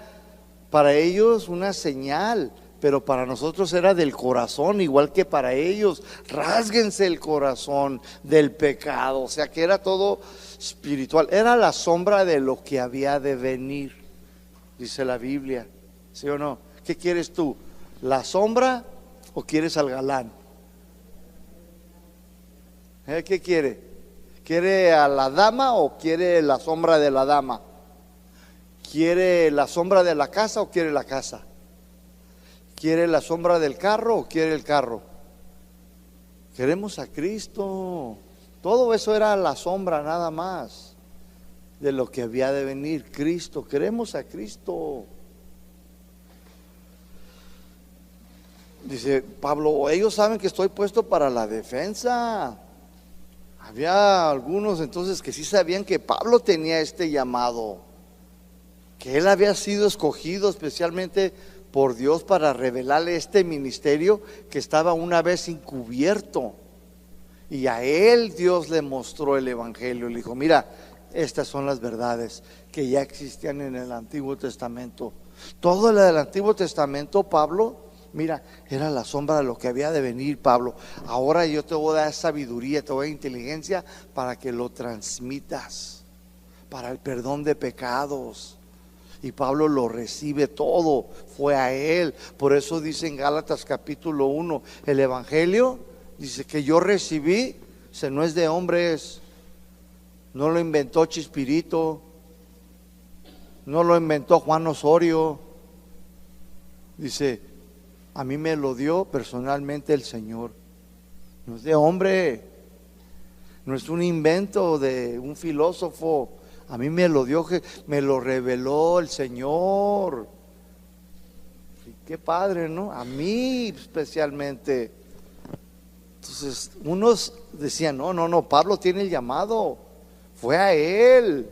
para ellos una señal, pero para nosotros era del corazón, igual que para ellos. Rásguense el corazón del pecado, o sea que era todo espiritual, era la sombra de lo que había de venir, dice la Biblia. ¿Sí o no? ¿Qué quieres tú? ¿La sombra o quieres al galán? ¿Qué quiere? ¿Quiere a la dama o quiere la sombra de la dama? ¿Quiere la sombra de la casa o quiere la casa? ¿Quiere la sombra del carro o quiere el carro? Queremos a Cristo. Todo eso era la sombra nada más de lo que había de venir, Cristo. Queremos a Cristo. Dice Pablo, ellos saben que estoy puesto para la defensa. Había algunos entonces que sí sabían que Pablo tenía este llamado, que él había sido escogido especialmente por Dios para revelarle este ministerio que estaba una vez encubierto. Y a él Dios le mostró el evangelio. Le dijo, mira, estas son las verdades que ya existían en el Antiguo Testamento. Todo lo del Antiguo Testamento, Pablo, mira, era la sombra de lo que había de venir, Pablo. Ahora yo te voy a dar sabiduría, te voy a dar inteligencia para que lo transmitas, para el perdón de pecados. Y Pablo lo recibe todo, fue a él. Por eso dice en Gálatas capítulo 1, el evangelio, dice que yo recibí, no es de hombres, no lo inventó Chispirito, no lo inventó Juan Osorio. Dice, a mí me lo dio personalmente el Señor. No es de hombre, no es un invento de un filósofo. A mí me lo dio, me lo reveló el Señor. Y qué padre, ¿no? A mí especialmente. Entonces, unos decían, no, Pablo tiene el llamado. Fue a él.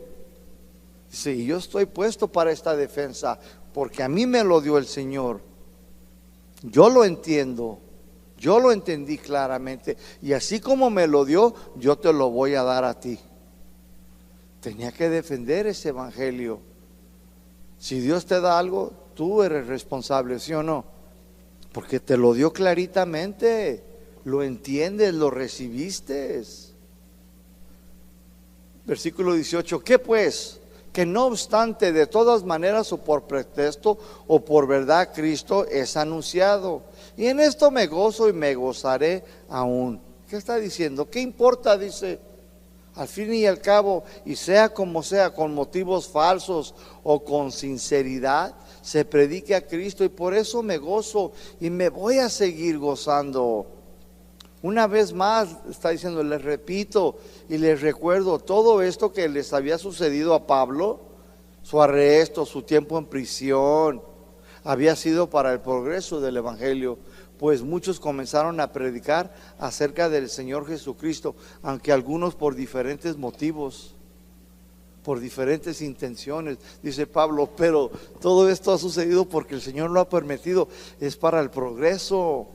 Dice, y yo estoy puesto para esta defensa, porque a mí me lo dio el Señor. Yo lo entiendo, Yo lo entendí claramente y así como me lo dio, yo te lo voy a dar a ti. Tenía que defender ese evangelio. Si Dios te da algo, tú eres responsable, ¿sí o no? Porque te lo dio claritamente, lo entiendes, lo recibiste. Versículo 18, ¿qué pues? Que no obstante, de todas maneras o por pretexto o por verdad, Cristo es anunciado. Y en esto me gozo y me gozaré aún. ¿Qué está diciendo? ¿Qué importa? Dice, al fin y al cabo, y sea como sea, con motivos falsos o con sinceridad, se predique a Cristo, y por eso me gozo y me voy a seguir gozando. Una vez más está diciendo, les repito y les recuerdo todo esto que les había sucedido a Pablo, su arresto, su tiempo en prisión, había sido para el progreso del evangelio, pues muchos comenzaron a predicar acerca del Señor Jesucristo, aunque algunos por diferentes motivos, por diferentes intenciones. Dice Pablo, pero todo esto ha sucedido porque el Señor lo ha permitido, es para el progreso.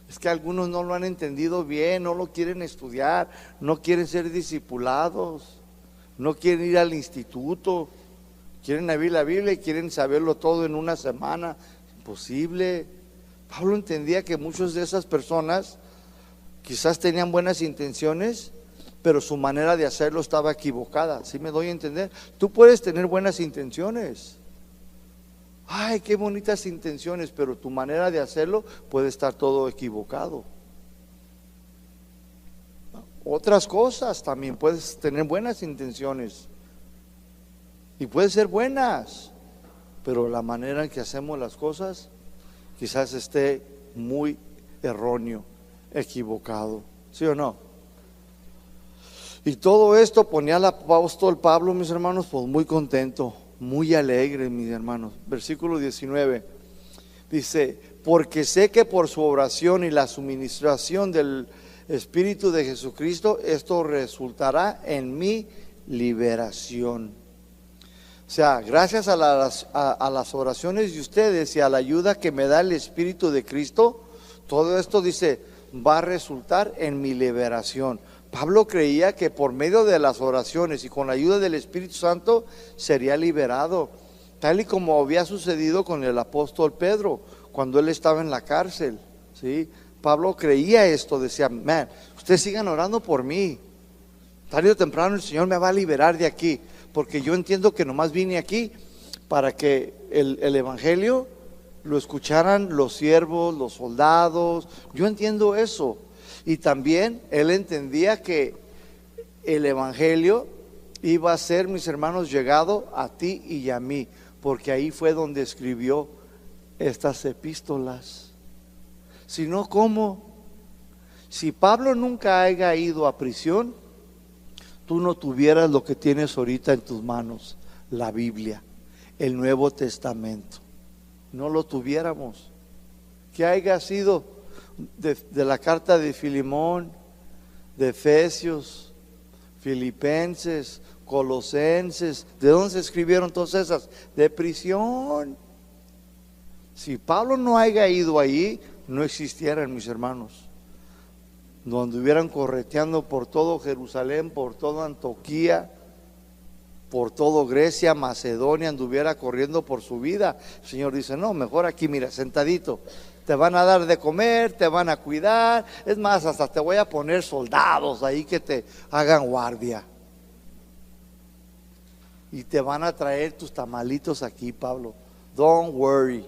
Es que algunos no lo han entendido bien, no lo quieren estudiar, no quieren ser discipulados, no quieren ir al instituto, quieren abrir la Biblia y quieren saberlo todo en una semana. Imposible. Pablo entendía que muchas de esas personas quizás tenían buenas intenciones, pero su manera de hacerlo estaba equivocada. ¿Sí me doy a entender? Tú puedes tener buenas intenciones. Ay, qué bonitas intenciones, pero tu manera de hacerlo puede estar todo equivocado. Otras cosas también, puedes tener buenas intenciones y pueden ser buenas, pero la manera en que hacemos las cosas quizás esté muy erróneo, equivocado, ¿sí o no? Y todo esto ponía al apóstol Pablo, mis hermanos, pues muy contento, muy alegre, mis hermanos. Versículo 19 dice, porque sé que por su oración y la suministración del Espíritu de Jesucristo, esto resultará en mi liberación. O sea, gracias a las oraciones de ustedes y a la ayuda que me da el Espíritu de Cristo, todo esto, dice, va a resultar en mi liberación. Pablo creía que por medio de las oraciones y con la ayuda del Espíritu Santo sería liberado, tal y como había sucedido con el apóstol Pedro cuando él estaba en la cárcel, ¿sí? Pablo creía esto, decía, man, ustedes sigan orando por mí, tarde o temprano el Señor me va a liberar de aquí, porque yo entiendo que nomás vine aquí para que el evangelio lo escucharan los siervos, los soldados. Yo entiendo eso. Y también él entendía que el evangelio iba a ser, mis hermanos, llegado a ti y a mí, porque ahí fue donde escribió estas epístolas. Si no, ¿cómo? Si Pablo nunca haya ido a prisión, tú no tuvieras lo que tienes ahorita en tus manos, la Biblia, el Nuevo Testamento. No lo tuviéramos. ¿Qué haya sido de la carta de Filemón, de Efesios, Filipenses, Colosenses? ¿De dónde se escribieron todas esas? De prisión. Si Pablo no haya ido ahí, no existieran, mis hermanos. Donde hubieran correteando por todo Jerusalén, por toda Antioquía, por todo Grecia, Macedonia, anduviera corriendo por su vida. El Señor dice, no, mejor aquí, mira, sentadito. Te van a dar de comer, te van a cuidar. Es más, hasta te voy a poner soldados ahí que te hagan guardia. Y te van a traer tus tamalitos aquí, Pablo. Don't worry.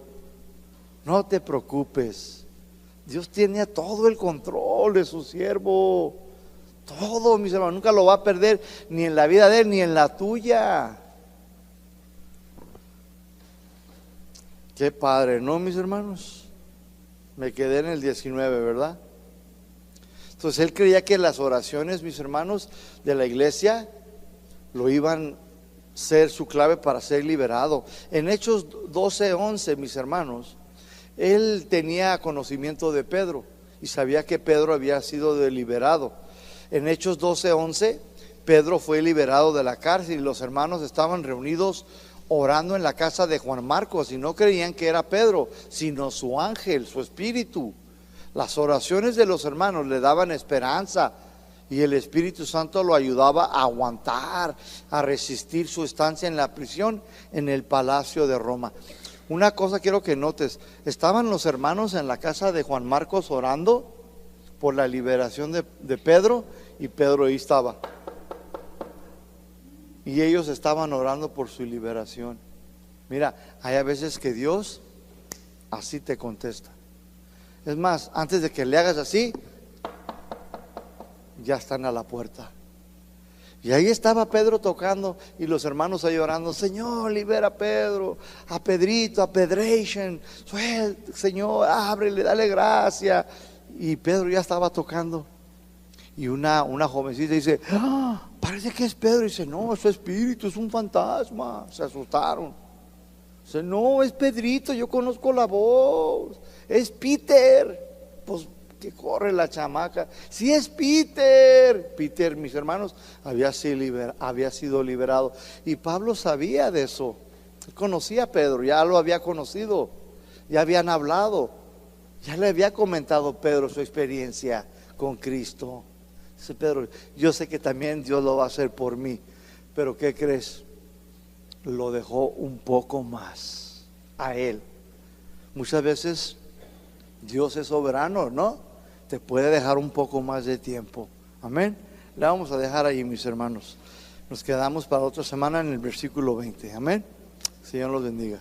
No te preocupes. Dios tiene todo el control de su siervo. Todo, mis hermanos, nunca lo va a perder, ni en la vida de él, ni en la tuya. Qué padre, ¿no, mis hermanos? Me quedé en el 19, ¿verdad? Entonces él creía que las oraciones, mis hermanos, de la iglesia lo iban a ser su clave para ser liberado. En Hechos 12:11, mis hermanos, él tenía conocimiento de Pedro y sabía que Pedro había sido liberado. En Hechos 12:11, Pedro fue liberado de la cárcel y los hermanos estaban reunidos orando en la casa de Juan Marcos y no creían que era Pedro, sino su ángel, su espíritu. Las oraciones de los hermanos le daban esperanza y el Espíritu Santo lo ayudaba a aguantar, a resistir su estancia en la prisión en el palacio de Roma. Una cosa quiero que notes, estaban los hermanos en la casa de Juan Marcos orando por la liberación de Pedro, y Pedro ahí estaba. Y ellos estaban orando por su liberación. Mira, hay a veces que Dios así te contesta. Es más, antes de que le hagas así, ya están a la puerta. Y ahí estaba Pedro tocando y los hermanos ahí orando: Señor, libera a Pedro, a Pedrito, a Pedration, Señor, ábrele, dale gracia. Y Pedro ya estaba tocando. Y una jovencita dice: parece que es Pedro. Y dice: no, es su espíritu, es un fantasma. Se asustaron. Dice: no, es Pedrito, yo conozco la voz, es Peter. Pues que corre la chamaca: sí, es Peter. Peter, mis hermanos, había sido liberado. Y Pablo sabía de eso. Él conocía a Pedro, ya lo había conocido, ya habían hablado, ya le había comentado Pedro su experiencia con Cristo. Dice Pedro: yo sé que también Dios lo va a hacer por mí. Pero ¿qué crees? Lo dejó un poco más a él. Muchas veces Dios es soberano, ¿no? Te puede dejar un poco más de tiempo. Amén. Le vamos a dejar ahí, mis hermanos. Nos quedamos para otra semana en el versículo 20. Amén. Señor los bendiga.